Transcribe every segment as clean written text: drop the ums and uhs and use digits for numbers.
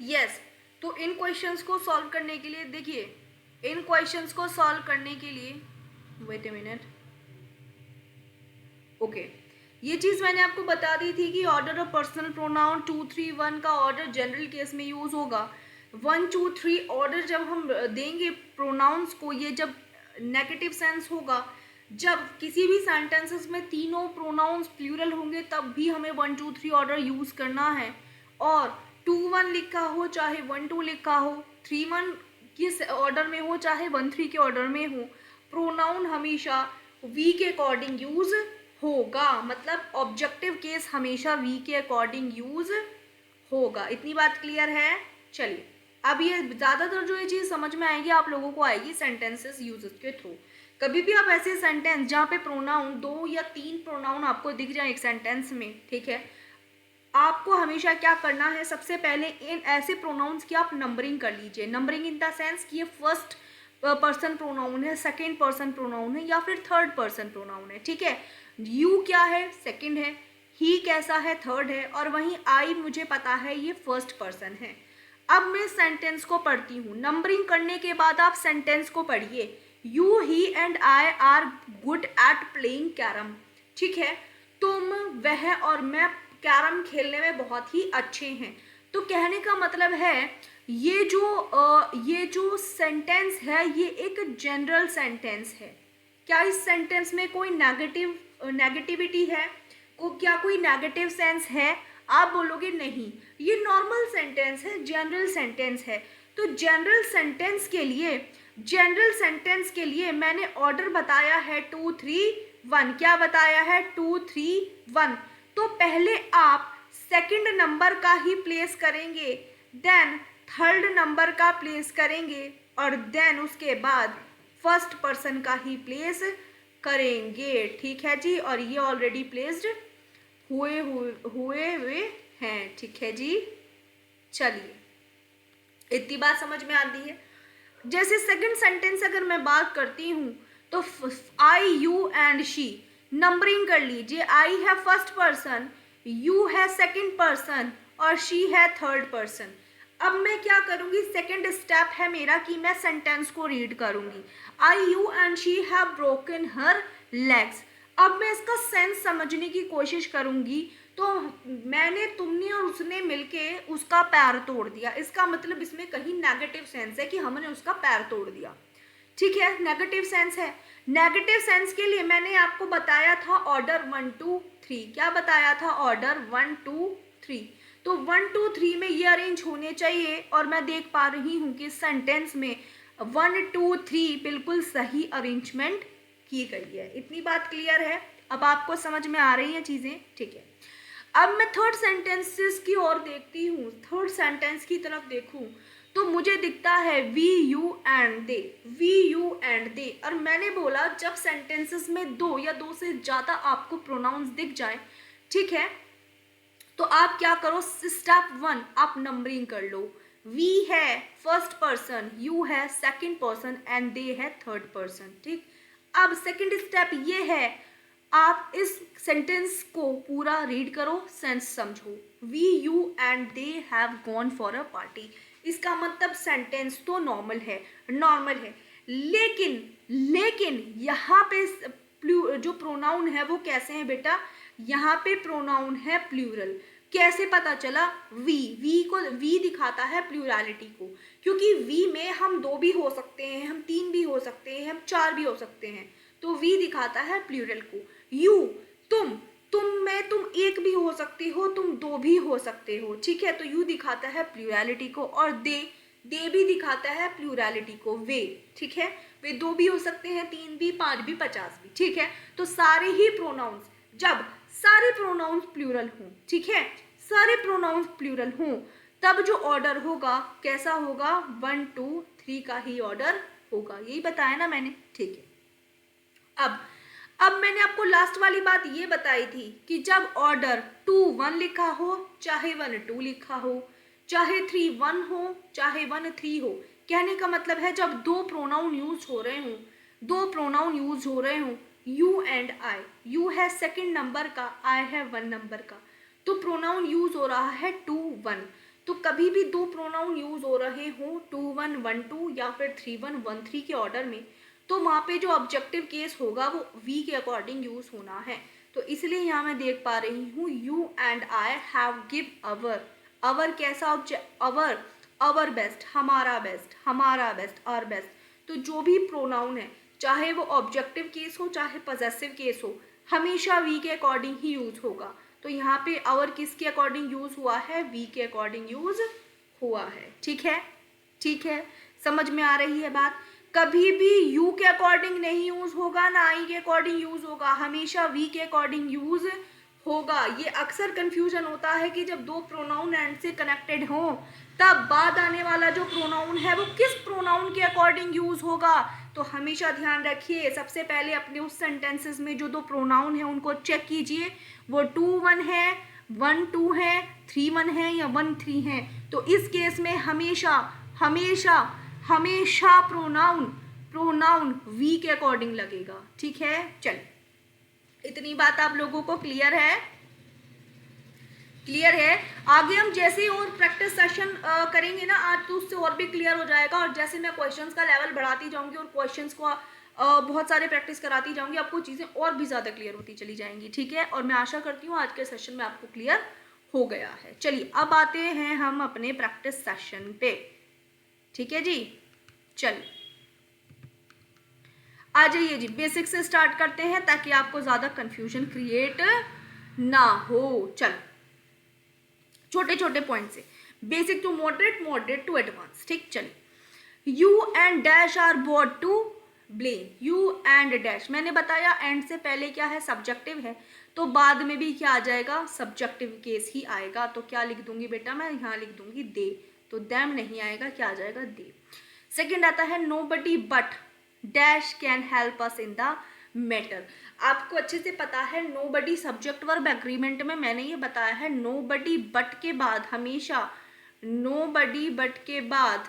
Yes. तो इन questions को solve करने के लिए देखिए, इन क्वेश्चंस को सॉल्व करने के लिए वेट ए मिनट, ओके, ये चीज मैंने आपको बता दी थी कि ऑर्डर ऑफ पर्सनल प्रोनाउन 2 3 1 का ऑर्डर जनरल केस में यूज होगा। 1 2 3 ऑर्डर जब हम देंगे प्रोनाउंस को, ये जब नेगेटिव सेंस होगा, जब किसी भी सेंटेंसेस में तीनों प्रोनाउंस प्लूरल होंगे तब भी हमें 1 2 3 ऑर्डर यूज करना है। और 2 1 लिखा हो चाहे 1 2 लिखा हो, 3 1 किस ऑर्डर में हो चाहे 1 3 के ऑर्डर में हो, प्रोनाउन हमेशा वी के अकॉर्डिंग यूज होगा। मतलब ऑब्जेक्टिव केस हमेशा वी के अकॉर्डिंग यूज होगा। इतनी बात क्लियर है? चलिए, अब ये ज़्यादातर जो ये चीज़ समझ में आएगी आप लोगों को आएगी सेंटेंसेस यूजेस के थ्रू। कभी भी आप ऐसे सेंटेंस जहाँ पे प्रोनाउन 2 या 3 प्रोनाउन आपको दिख जाए एक सेंटेंस में, ठीक है, आपको हमेशा क्या करना है, सबसे पहले इन ऐसे प्रोनाउंस की आप नंबरिंग कर लीजिए। नंबरिंग इन द सेंस कि ये फर्स्ट पर्सन प्रोनाउन है, सेकेंड पर्सन प्रोनाउन है या फिर थर्ड पर्सन प्रोनाउन है। ठीक है, यू क्या है, सेकेंड है, ही कैसा है, थर्ड है, और वहीं आई मुझे पता है ये फर्स्ट पर्सन है। अब मैं सेंटेंस को पढ़ती हूँ। नंबरिंग करने के बाद आप सेंटेंस को पढ़िए। You he and I R good at playing carrom. ठीक है, तुम, वह और मैं कैरम खेलने में बहुत ही अच्छे हैं। तो कहने का मतलब है ये जो सेंटेंस है ये एक जनरल सेंटेंस है। क्या इस सेंटेंस में कोई नेगेटिविटी है, क्या कोई नेगेटिव सेंस है? आप बोलोगे नहीं, ये नॉर्मल सेंटेंस है, जनरल सेंटेंस है। तो जनरल सेंटेंस के लिए मैंने ऑर्डर बताया है 2 3 1। क्या बताया है? 2 3 1। तो पहले आप सेकंड नंबर का ही प्लेस करेंगे, देन थर्ड नंबर का प्लेस करेंगे, और देन उसके बाद फर्स्ट पर्सन का ही प्लेस करेंगे। ठीक है जी, और ये ऑलरेडी प्लेस्ड हुए हैं। ठीक है जी, चलिए, इतनी बात समझ में आती है। जैसे सेकंड सेंटेंस अगर मैं बात करती हूँ तो आई यू एंड शी, नंबरिंग कर लीजिए। आई है फर्स्ट पर्सन, यू है सेकंड पर्सन और शी है थर्ड पर्सन। अब मैं क्या करूंगी, सेकंड स्टेप है मेरा कि मैं सेंटेंस को रीड करूंगी। I you and she have broken her legs. अब मैं इसका सेंस समझने की कोशिश करूंगी। तो मैंने, तुमने और उसने मिलके उसका पैर तोड़ दिया, इसका मतलब इसमें कहीं नेगेटिव सेंस है कि हमने उसका पैर तोड़ दिया। ठीक है, नेगेटिव सेंस है। नेगेटिव सेंस के लिए मैंने आपको बताया था ऑर्डर 1 2 3। क्या बताया था? ऑर्डर 1 2 3। तो 1 2 3 में ये अरेंज होने चाहिए, और मैं देख पा रही हूँ कि सेंटेंस में 1 2 3 बिल्कुल सही अरेंजमेंट की गई है। इतनी बात क्लियर है? अब आपको समझ में आ रही हैं चीज़ें? ठीक है, अब मैं थर्ड सेंटेंसेस की ओर देखती हूँ। थर्ड सेंटेंस की तरफ देखूँ तो मुझे दिखता है we you and they, we you and they. और मैंने बोला जब सेंटेंसेस में 2 या 2 से ज़्यादा आपको प्रोनाउंस दिख जाए, ठीक है, तो आप क्या करो, स्टेप 1 आप नंबरिंग कर लो। वी है फर्स्ट पर्सन, यू है सेकंड पर्सन एंड दे है थर्ड पर्सन। ठीक, अब सेकंड स्टेप ये है, आप इस सेंटेंस को पूरा रीड करो, सेंस समझो। We you and they have gone for a party. इसका मतलब सेंटेंस तो नॉर्मल है, लेकिन यहाँ पे जो प्रोनाउन है वो कैसे हैं बेटा? यहाँ पे प्रोनाउन है प्लूरल। कैसे पता चला? वी दिखाता है प्लूरलिटी को, क्योंकि वी में हम 2 भी हो सकते हैं, हम 3 भी हो सकते हैं, हम 4 भी हो सकते हैं। तो वी दिखाता है प्लूरल को। यू, तुम में तुम 1 भी हो सकती हो, तुम 2 भी हो सकते हो। ठीक है, तो यू दिखाता है प्लूरलिटी को, और दे भी दिखाता है प्लूरलिटी को। वे, ठीक है, वे 2 भी हो सकते हैं, 3 भी, 5 भी, 50 भी। ठीक है, तो सारे ही प्रोनाउंस, जब सारे प्रोनाउंस प्लूरल हों, ठीक है, सारे प्रोनाउंस प्लूरल हों, तब जो ऑर्डर होगा कैसा होगा? 1 2 3 का ही ऑर्डर होगा। यही बताया ना मैंने? ठीक है, अब मैंने आपको लास्ट वाली बात ये बताई थी कि जब ऑर्डर 2 1 लिखा हो, चाहे 1 2 लिखा हो, चाहे 3 1 हो, चाहे 1 3 हो, कहने का मतलब है जब 2 प्रोनाउन यूज हो रहे हों, यू एंड आई, यू है सेकंड नंबर का, आई है 1 नंबर का, तो प्रोनाउन यूज हो रहा है 2 1। तो कभी भी दो प्रोनाउन यूज हो रहे हो 2-1-1-2 या फिर 3-1-1-3 के ऑर्डर में, तो वहाँ पे जो ऑब्जेक्टिव केस होगा वो वी के अकॉर्डिंग यूज होना है। तो इसलिए यहाँ मैं देख पा रही हूँ you and I have give our. Our कैसा ऑब्जेक्ट, अवर बेस्ट, हमारा बेस्ट, हमारा बेस्ट, आवर बेस्ट। तो जो भी प्रोनाउन है चाहे वो ऑब्जेक्टिव केस हो चाहे पॉसेसिव केस हो, हमेशा वी के अकॉर्डिंग ही यूज होगा। तो यहाँ पे अवर किसके अकॉर्डिंग यूज हुआ है, वी के अकॉर्डिंग यूज हुआ है। ठीक है, ठीक है, समझ में आ रही है बात। कभी भी यू के अकॉर्डिंग नहीं यूज होगा ना आई के अकॉर्डिंग यूज होगा, हमेशा वी के अकॉर्डिंग यूज होगा। ये अक्सर कंफ्यूजन होता है कि जब दो प्रोनाउन एंड से कनेक्टेड हो तब बाद आने वाला जो प्रोनाउन है वो किस प्रोनाउन के अकॉर्डिंग यूज होगा। तो हमेशा ध्यान रखिए, सबसे पहले अपने उस सेंटेंसेस में जो दो प्रोनाउन है उनको चेक कीजिए, वो 2-1 है, 1-2 है, 3-1 है या 1-3 है। तो इस केस में हमेशा हमेशा हमेशा प्रोनाउन वी के अकॉर्डिंग लगेगा। ठीक है, चलिए इतनी बात आप लोगों को क्लियर है, क्लियर है। आगे हम जैसे और प्रैक्टिस सेशन करेंगे ना आज, तो उससे और भी क्लियर हो जाएगा। और जैसे मैं क्वेश्चंस का लेवल बढ़ाती जाऊंगी और क्वेश्चंस को बहुत सारे प्रैक्टिस कराती जाऊंगी, आपको चीज़ें और भी ज़्यादा क्लियर होती चली जाएंगी। ठीक है, और मैं आशा करती हूँ आज के सेशन में आपको क्लियर हो गया है। चलिए अब आते हैं हम अपने प्रैक्टिस सेशन पे। ठीक है जी, चलिए आ जाइए जी, बेसिक से स्टार्ट करते हैं ताकि आपको ज़्यादा कंफ्यूजन क्रिएट ना हो। चलो छोटे छोटे पॉइंट से, basic to moderate, moderate to advance. ठीक, चलिए you and dash are both to blame. You and dash, मैंने बताया एंड से पहले क्या है, सब्जेक्टिव है, तो बाद में भी क्या आ जाएगा, सब्जेक्टिव केस ही आएगा। तो क्या लिख दूंगी बेटा, मैं यहाँ लिख दूंगी दे, तो दैम नहीं आएगा, क्या आ जाएगा, दे। सेकेंड आता है nobody but dash can help us in the matter. आपको अच्छे से पता है नोबडी सब्जेक्ट वर्ब एग्रीमेंट में मैंने ये बताया है, नोबडी बट के बाद हमेशा, नोबडी बट के बाद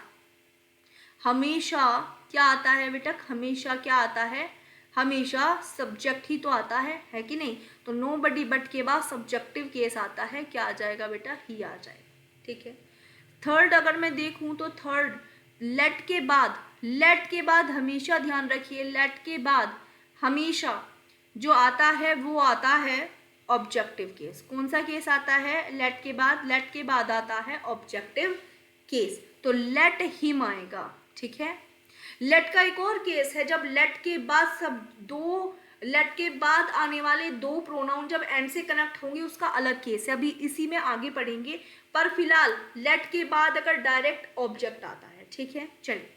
हमेशा क्या आता है बेटा, हमेशा क्या आता है, हमेशा सब्जेक्ट ही तो आता है कि नहीं। तो नोबडी बट के बाद सब्जेक्टिव केस आता है, क्या आ जाएगा बेटा, ही आ जाएगा। ठीक है, थर्ड अगर मैं देखूं तो थर्ड लेट के बाद, लेट के बाद हमेशा ध्यान रखिए, लेट के बाद हमेशा जो आता है वो आता है ऑब्जेक्टिव केस। कौन सा केस आता है लेट के बाद, लेट के बाद आता है ऑब्जेक्टिव केस, तो लेट हिम आएगा। ठीक है, लेट का एक और केस है, जब लेट के बाद सब दो, लेट के बाद आने वाले दो प्रोनाउन जब एंड से कनेक्ट होंगे उसका अलग केस है, अभी इसी में आगे पढ़ेंगे। पर फिलहाल लेट के बाद अगर डायरेक्ट ऑब्जेक्ट आता है। ठीक है, चलिए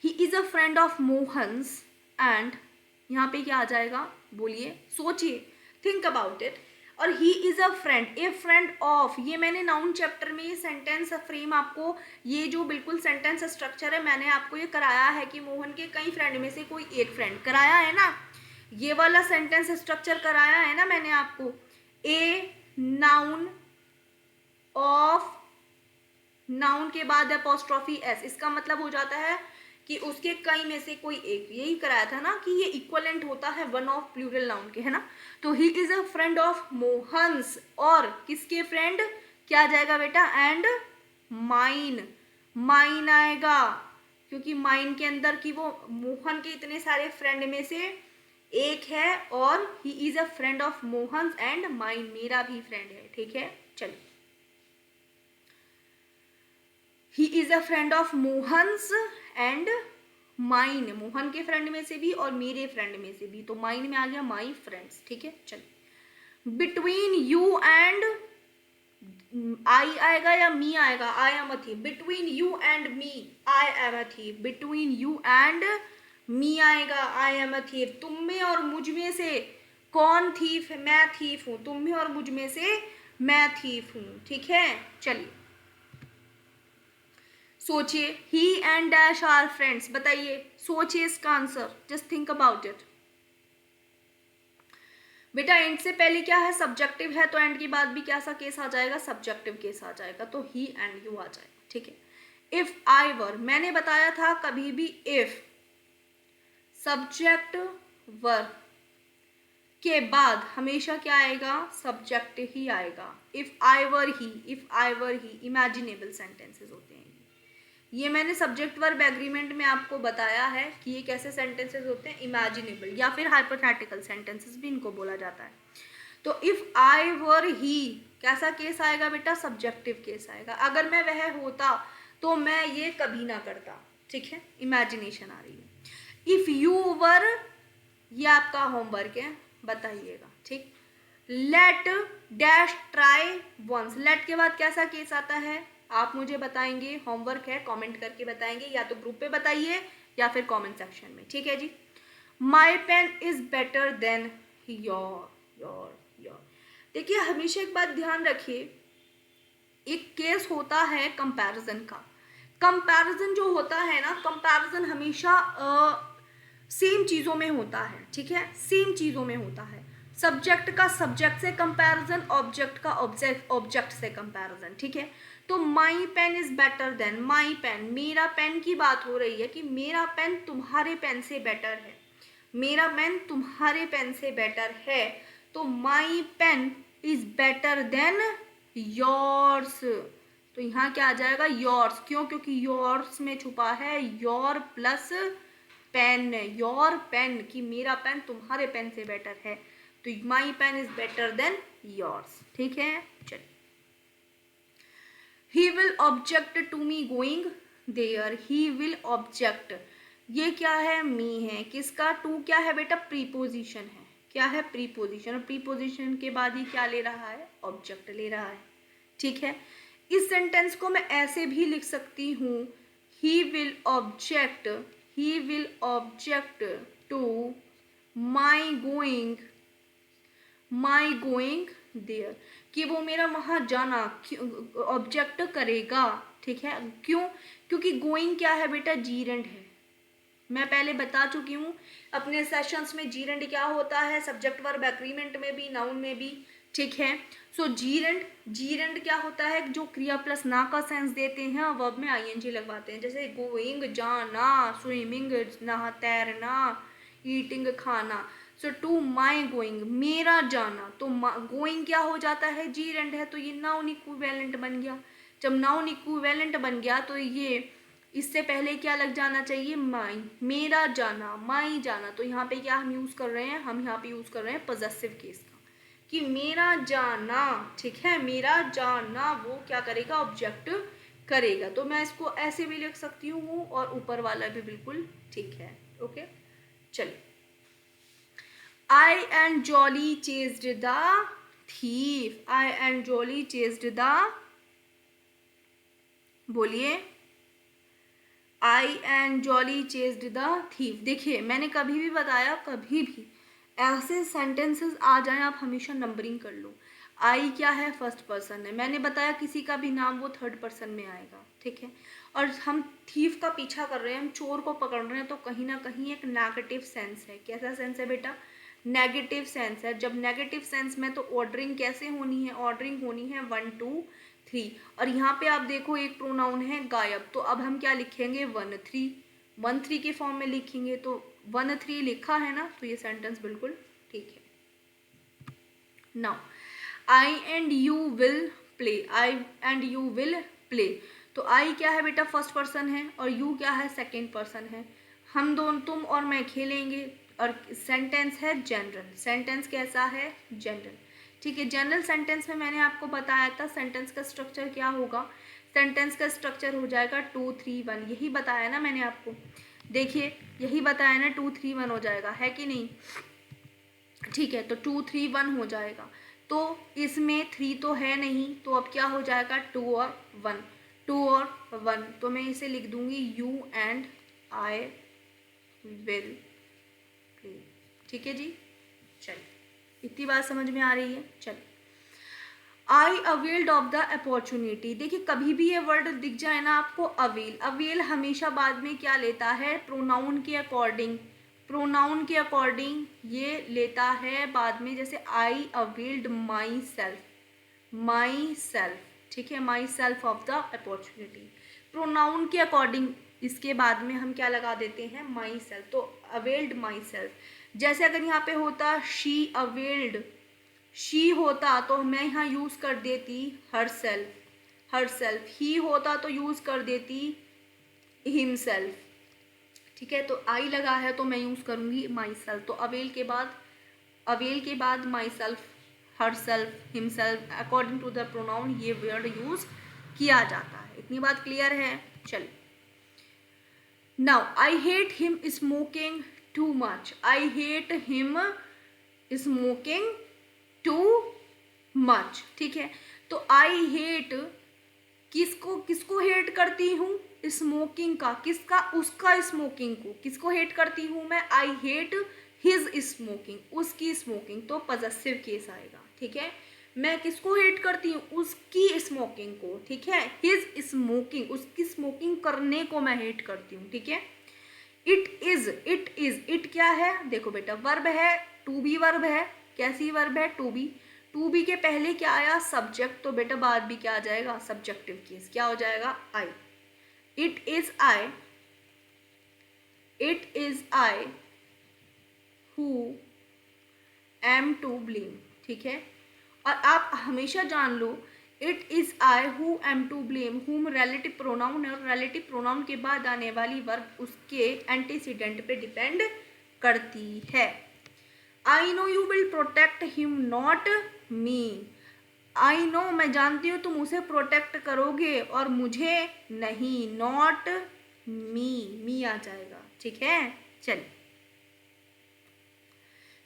ही is a friend of Mohan's and, यहाँ पे क्या आ जाएगा, बोलिए, सोचिए, थिंक अबाउट इट। और he is a friend, a friend of, ये मैंने नाउन चैप्टर में ये सेंटेंस फ्रेम आपको, ये जो बिल्कुल सेंटेंस स्ट्रक्चर है मैंने आपको ये कराया है कि मोहन के कई फ्रेंड में से कोई एक फ्रेंड, कराया है ना, ये वाला सेंटेंस स्ट्रक्चर कराया है ना मैंने आपको। ए नाउन ऑफ, नाउन के बाद अपोस्ट्रोफी एस, इसका मतलब हो जाता है कि उसके कई में से कोई एक, यही कराया था ना कि ये इक्वलेंट होता है वन ऑफ प्लूरल नाउन के, है ना। तो ही is a friend of Mohan's, और किसके फ्रेंड, क्या आ जाएगा बेटा, एंड माइन, माइन आएगा, क्योंकि माइन के अंदर की वो मोहन के इतने सारे फ्रेंड में से एक है, और he is a friend of Mohan's and mine, मेरा भी फ्रेंड है। ठीक है, चलिए ही is a friend of Mohan's and mine, Mohan के फ्रेंड में से भी और मेरे फ्रेंड में से भी, तो माइन में आ गया माई फ्रेंड्स। ठीक है, चलिए बिटवीन यू एंड, आई आएगा या मी आएगा, I am a thief, between you and me I am a thief, between you and me आएगा, आई एम अ थीफ, तुम में और मुझ में से कौन थीफ है, मैं थीफ हूं, तुम में और मुझ में से मैं थीफ हूं। ठीक है, चलिए सोचिए, ही एंड डैश आर फ्रेंड्स, बताइए, सोचिए इसका answer, just think about it. बेटा एंड से पहले क्या है, सब्जेक्टिव है, तो एंड के बाद भी क्या सा केस आ जाएगा, सब्जेक्टिव केस आ जाएगा, तो ही एंड यू आ जाएगा। ठीक है, इफ आई वर, मैंने बताया था कभी भी इफ सब्जेक्ट वर के बाद हमेशा क्या आएगा, सब्जेक्ट ही आएगा। If I were he, imaginable sentences होते हैं ये मैंने सब्जेक्ट वर्ब एग्रीमेंट में आपको बताया है कि ये कैसे सेंटेंसेस होते हैं, इमेजिनेबल या फिर हाइपोथेटिकल सेंटेंसेस भी इनको बोला जाता है। तो इफ आई वर ही कैसा केस आएगा बेटा, सब्जेक्टिव केस आएगा। अगर मैं वह होता तो मैं ये कभी ना करता, ठीक है, इमेजिनेशन आ रही है। इफ यू वर, ये आपका होमवर्क है, बताइएगा, ठीक। Let dash try once, let के बाद कैसा केस आता है आप मुझे बताएंगे, होमवर्क है, कमेंट करके बताएंगे, या तो ग्रुप पे बताइए या फिर कमेंट सेक्शन में, ठीक है जी। My pen is better than your. देखिए हमेशा एक बात ध्यान रखिए, एक केस होता है कंपैरिजन का। कंपैरिजन जो होता है ना, कंपैरिजन हमेशा सेम चीज़ों में होता है, ठीक है, सेम चीज़ों में होता है। सब्जेक्ट का सब्जेक्ट से कंपैरिजन, ऑब्जेक्ट का ऑब्जेक्ट से कंपैरिजन, ठीक है। तो my pen is better than, my pen, मेरा पेन की बात हो रही है कि मेरा पेन तुम्हारे पेन से बेटर है, मेरा पेन तुम्हारे पेन से बेटर है। तो my pen is better than yours, तो यहाँ क्या आ जाएगा, योर्स। क्यों, क्योंकि योर्स में छुपा है your plus pen, your pen, कि मेरा पेन तुम्हारे पेन से बेटर है, तो my pen is better than yours, ठीक है। चलिए, he will object to me going there, he will object, ये क्या है, मी है, किसका, टू क्या है बेटा, प्रीपोजिशन है, क्या है, प्रीपोजिशन, और प्रीपोजिशन के बाद ही क्या ले रहा है, ऑब्जेक्ट ले रहा है, ठीक है। इस सेंटेंस को मैं ऐसे भी लिख सकती हूँ, he will object to my going there, कि वो मेरा वहाँ जाना ऑब्जेक्ट करेगा, ठीक है। क्यों, क्योंकि गोइंग क्या है बेटा, जीरेंड है। मैं पहले बता चुकी हूँ अपने सेशंस में जीरेंड क्या होता है, सब्जेक्ट वर्ब एग्रीमेंट में भी, नाउन में भी, ठीक है। सो जीरेंड क्या होता है, जो क्रिया प्लस ना का सेंस देते हैं, वर्ब में आईएनजी लगवाते हैं, जैसे गोइंग जाना, स्विमिंग नहा तैरना, ईटिंग खाना। सो टू माई गोइंग, मेरा जाना, तो गोइंग क्या हो जाता है, जीरेंड है, तो ये नाउन इक्विवेलेंट बन गया। जब नाउन इक्विवेलेंट बन गया तो ये इससे पहले क्या लग जाना चाहिए, माई, मेरा जाना, माई जाना। तो यहाँ पे क्या हम यूज कर रहे हैं, हम यहाँ पे यूज कर रहे हैं पॉजेसिव केस का, कि मेरा जाना, ठीक है, मेरा जाना वो क्या करेगा, ऑब्जेक्ट करेगा। तो मैं इसको ऐसे भी लिख सकती हूँ और ऊपर वाला भी बिल्कुल ठीक है, ओके। चलिए, I and Jolly chased the thief, I and Jolly chased the, बोलिए, I and Jolly chased the thief. देखिए मैंने कभी भी बताया, कभी भी ऐसे सेंटेंसेस आ जाएं आप हमेशा नंबरिंग कर लो। आई क्या है, फर्स्ट पर्सन है, मैंने बताया किसी का भी नाम वो थर्ड पर्सन में आएगा, ठीक है। और हम थीफ का पीछा कर रहे हैं, हम चोर को पकड़ रहे हैं, तो कहीं ना कहीं एक नेगेटिव सेंस है। कैसा सेंस है बेटा, नेगेटिव सेंस है। जब नेगेटिव सेंस में तो ऑर्डरिंग कैसे होनी है, ऑर्डरिंग होनी है 1 2 3। और यहाँ पे आप देखो एक प्रोनाउन है गायब, तो अब हम क्या लिखेंगे, 1 3 के फॉर्म में लिखेंगे। तो 1 3 लिखा है ना, तो ये सेंटेंस बिल्कुल ठीक है। Now I and you will play, I and you will play, तो आई क्या है बेटा, फर्स्ट पर्सन है, और यू क्या है, सेकेंड पर्सन है। हम दोनों, तुम और मैं खेलेंगे, और सेंटेंस है जनरल। सेंटेंस कैसा है, जनरल, ठीक है। जनरल सेंटेंस में मैंने आपको बताया था सेंटेंस का स्ट्रक्चर क्या होगा, सेंटेंस का स्ट्रक्चर हो जाएगा 2 3 1, यही बताया ना मैंने आपको, देखिए यही बताया ना, 2 3 1 हो जाएगा, है कि नहीं, ठीक है। तो 2 3 1 हो जाएगा। तो इसमें 3 तो है नहीं, तो अब क्या हो जाएगा, 2 और 1, 2 और 1। तो मैं इसे लिख दूंगी you and I will play, ठीक है जी। चलिए, इतनी बात समझ में आ रही है। चलिए, आई अवेल्ड ऑफ द अपॉर्चुनिटी, देखिए कभी भी ये वर्ड दिख जाए ना आपको, अवेल, अवेल हमेशा बाद में क्या लेता है, प्रोनाउन के अकॉर्डिंग, प्रोनाउन के अकॉर्डिंग ये लेता है बाद में। जैसे आई अवेल्ड माई सेल्फ, ठीक है, my self of the opportunity, pronoun के अकॉर्डिंग इसके बाद में हम क्या लगा देते हैं, माई सेल्फ। तो अवेल्ड माई सेल्फ, जैसे अगर यहाँ पे होता शी अवेल्ड, शी होता तो मैं यहाँ यूज कर देती हर सेल्फ, हर सेल्फ। ही होता तो यूज कर देती हिमसेल्फ, ठीक है। तो आई लगा है तो मैं यूज करूंगी माई सेल्फ। तो अवेल के बाद, अवेल के बाद myself, herself, himself, according to the pronoun ये वर्ड यूज किया जाता है। इतनी बात क्लियर है? चलिए, now I hate him smoking too much, I hate him smoking too much, ठीक है। तो आई हेट, किसको किसको हेट करती हूँ? स्मोकिंग का, किसका? उसका स्मोकिंग को किसको हेट करती हूँ मैं? आई हेट हिज स्मोकिंग, उसकी स्मोकिंग, तो पॉजेसिव केस आएगा, ठीक है। मैं किसको हेट करती हूँ? उसकी स्मोकिंग को, ठीक है। हिज स्मोकिंग, उसकी स्मोकिंग करने को मैं हेट करती हूँ, ठीक है। It is, it is, it क्या है? देखो बेटा वर्ब है, टू बी वर्ब है। कैसी वर्ब है? To be. टू बी के पहले क्या आया? सब्जेक्ट, तो बेटा बाद भी क्या आ जाएगा? सब्जेक्टिव केस, क्या हो जाएगा? I. It is I, it is I who am to blame, ठीक है। और आप हमेशा जान लो, it is I who am to blame, whom relative pronoun है, और रिलेटिव प्रोनाउन के बाद आने वाली वर्ब उसके एंटीसीडेंट पे डिपेंड करती है। I know you will protect him not me, I know, मैं जानती हूँ तुम उसे प्रोटेक्ट करोगे और मुझे नहीं, नॉट मी आ जाएगा, ठीक है। चलिए,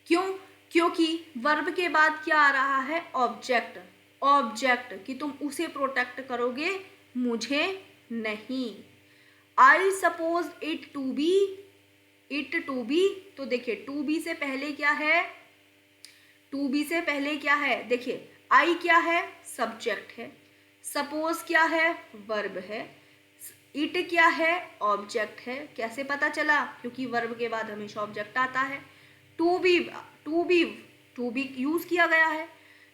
क्यों? क्योंकि वर्ब के बाद क्या आ रहा है? ऑब्जेक्ट, ऑब्जेक्ट, कि तुम उसे प्रोटेक्ट करोगे, मुझे नहीं। I suppose it to be, it to be, तो देखिए टू बी से पहले क्या है? टू बी से पहले क्या है? देखिए आई क्या है? सब्जेक्ट है। सपोज क्या है? वर्ब है। इट क्या है? ऑब्जेक्ट है। कैसे पता चला? क्योंकि वर्ब के बाद हमेशा ऑब्जेक्ट आता है। To be, to be, to be use किया गया है।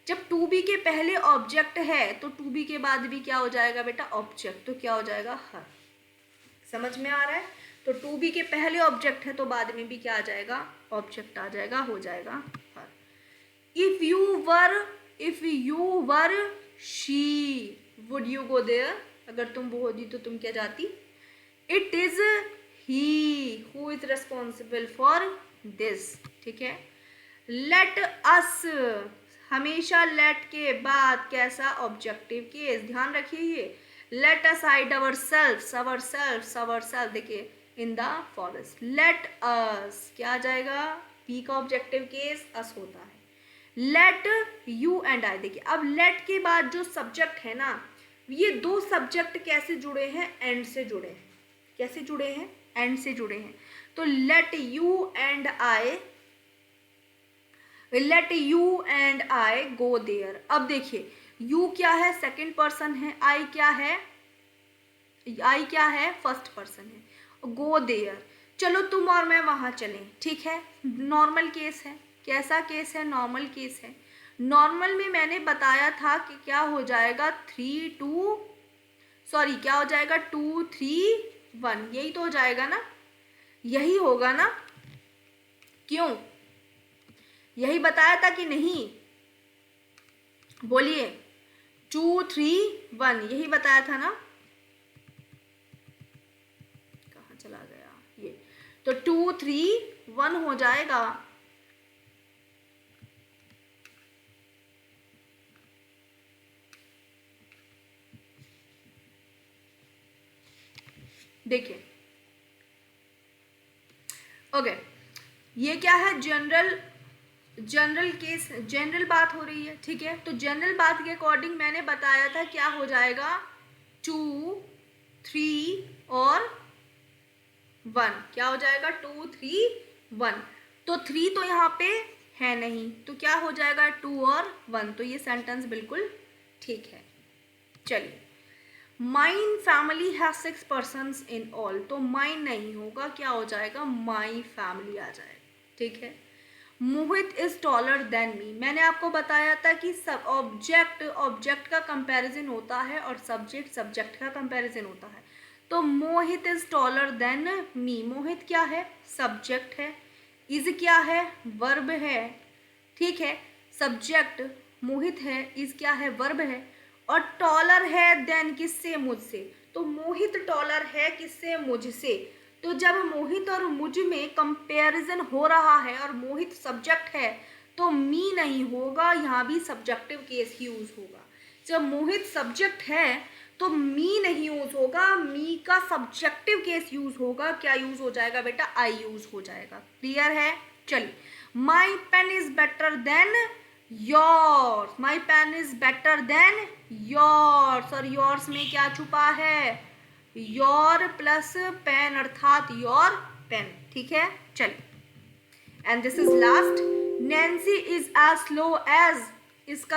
जब टू बी के पहले ऑब्जेक्ट है तो टू बी के बाद भी क्या हो जाएगा बेटा? ऑब्जेक्ट, तो क्या हो जाएगा? हर। समझ में आ रहा है? तो टू बी के पहले ऑब्जेक्ट है तो बाद में भी क्या आ जाएगा? ऑब्जेक्ट आ जाएगा, हो जाएगा her. If you were she, would you go there? अगर तुम वो होती तो तुम क्या जाती? It is he who is responsible for this, ठीक है। लेट अस, हमेशा लेट के बाद कैसा? ऑब्जेक्टिव केस, ध्यान रखिए ये। Let us hide our self, our self, our self, देखिए in the forest. Let us क्या आ जाएगा? बी का ऑब्जेक्टिव केस अस होता है। लेट यू एंड आई, देखिए अब लेट के बाद जो सब्जेक्ट है ना, ये दो सब्जेक्ट कैसे जुड़े हैं? एंड से जुड़े हैं। कैसे जुड़े हैं? एंड से जुड़े हैं। तो let you and I, let you and I go there. अब देखिए यू क्या है? सेकंड पर्सन है। आई क्या है? आई क्या है? फर्स्ट पर्सन है। गो देयर, चलो तुम और मैं वहां चलें, ठीक है। नॉर्मल केस है। कैसा केस है? नॉर्मल केस है। नॉर्मल में मैंने बताया था कि क्या हो जाएगा? 3 2, सॉरी क्या हो जाएगा? 2 3 1, यही तो हो जाएगा ना, यही होगा ना? क्यों? यही बताया था कि नहीं? बोलिए। 2 3 1 यही बताया था ना? कहाँ चला गया ये? तो 2 3 1 हो जाएगा। देखिए ओके, ये क्या है? जनरल, जनरल केस, जनरल बात हो रही है, ठीक है। तो जनरल बात के अकॉर्डिंग मैंने बताया था क्या हो जाएगा? 2 3 और 1, क्या हो जाएगा? 2 3 1। तो 3 तो यहाँ पे है नहीं, तो क्या हो जाएगा? 2 और 1। तो ये सेंटेंस बिल्कुल ठीक है। चलिए, mine family has 6 persons in all, तो माइन नहीं होगा, क्या हो जाएगा? माई फैमिली आ जाएगा, ठीक है। मोहित इज टॉलर देन मी, मैंने आपको बताया था कि सब ऑब्जेक्ट ऑब्जेक्ट का कंपैरिजन होता है और सब्जेक्ट सब्जेक्ट का कंपैरिजन होता है। तो मोहित इज टॉलर देन मी, मोहित क्या है? सब्जेक्ट है। इज क्या है, वर्ब है, ठीक है। सब्जेक्ट मोहित है, इज क्या है, वर्ब है। और टॉलर है देन किससे, मुझसे। तो मोहित टॉलर है किससे, मुझसे। तो जब मोहित और मुझ में कंपैरिजन हो रहा है और मोहित सब्जेक्ट है तो मी नहीं होगा, यहाँ भी सब्जेक्टिव केस यूज होगा। जब मोहित सब्जेक्ट है तो मी नहीं यूज होगा, मी का सब्जेक्टिव केस यूज होगा। क्या यूज हो जाएगा बेटा, आई यूज हो जाएगा। क्लियर है, चलिए। My pen is better than yours, my pen is better than yours. और योर्स में क्या छुपा है, योर प्लस पेन अर्थात योर पेन, ठीक है। चलिए, and this is last. Nancy is as slow as, इसका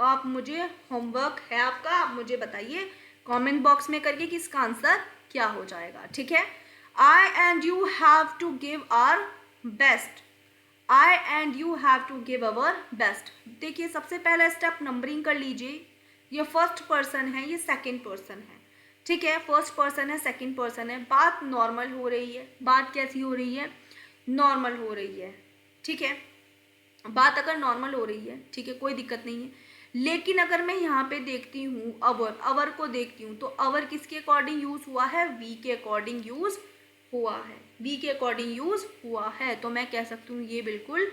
आप मुझे होमवर्क है आपका, आप मुझे बताइए कमेंट बॉक्स में करके कि इसका आंसर क्या हो जाएगा, ठीक है। I and you have to give our best, I and you have to give our best. देखिए, सबसे पहला स्टेप नंबरिंग कर लीजिए। ये फर्स्ट पर्सन है, ये सेकंड पर्सन है, ठीक है। फर्स्ट पर्सन है, सेकंड पर्सन है। बात नॉर्मल हो रही है, बात कैसी हो रही है, नॉर्मल हो रही है, ठीक है। बात अगर नॉर्मल हो रही है, ठीक है, कोई दिक्कत नहीं है। लेकिन अगर मैं यहाँ पे देखती हूँ अवर, अवर को देखती हूँ तो अवर किसके अकॉर्डिंग यूज हुआ है, वी के अकॉर्डिंग यूज हुआ है, वी के अकॉर्डिंग यूज हुआ है। तो मैं कह सकती हूँ ये बिल्कुल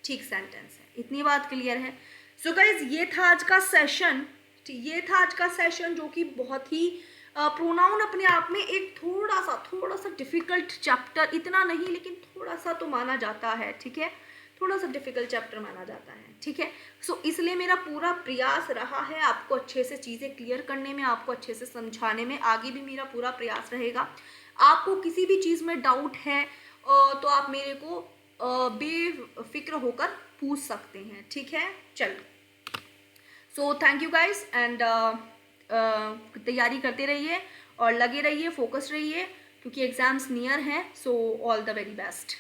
ठीक सेंटेंस है। इतनी बात क्लियर है। सो गाइज, ये था आज का सेशन, ये था आज का सेशन जो कि बहुत ही प्रोनाउन अपने आप में एक थोड़ा सा डिफिकल्ट चैप्टर, इतना नहीं लेकिन थोड़ा सा तो माना जाता है, ठीक है। थोड़ा सा डिफिकल्ट चैप्टर माना जाता है, ठीक है। सो इसलिए मेरा पूरा प्रयास रहा है आपको अच्छे से चीज़ें क्लियर करने में, आपको अच्छे से समझाने में। आगे भी मेरा पूरा प्रयास रहेगा। आपको किसी भी चीज़ में डाउट है तो आप मेरे को बेफिक्र होकर पूछ सकते हैं, ठीक है। चलो, so thank you guys, and तैयारी करते रहिए और लगे रहिए, फोकस रहिए, क्योंकि एग्जाम्स नियर हैं। So all the very best.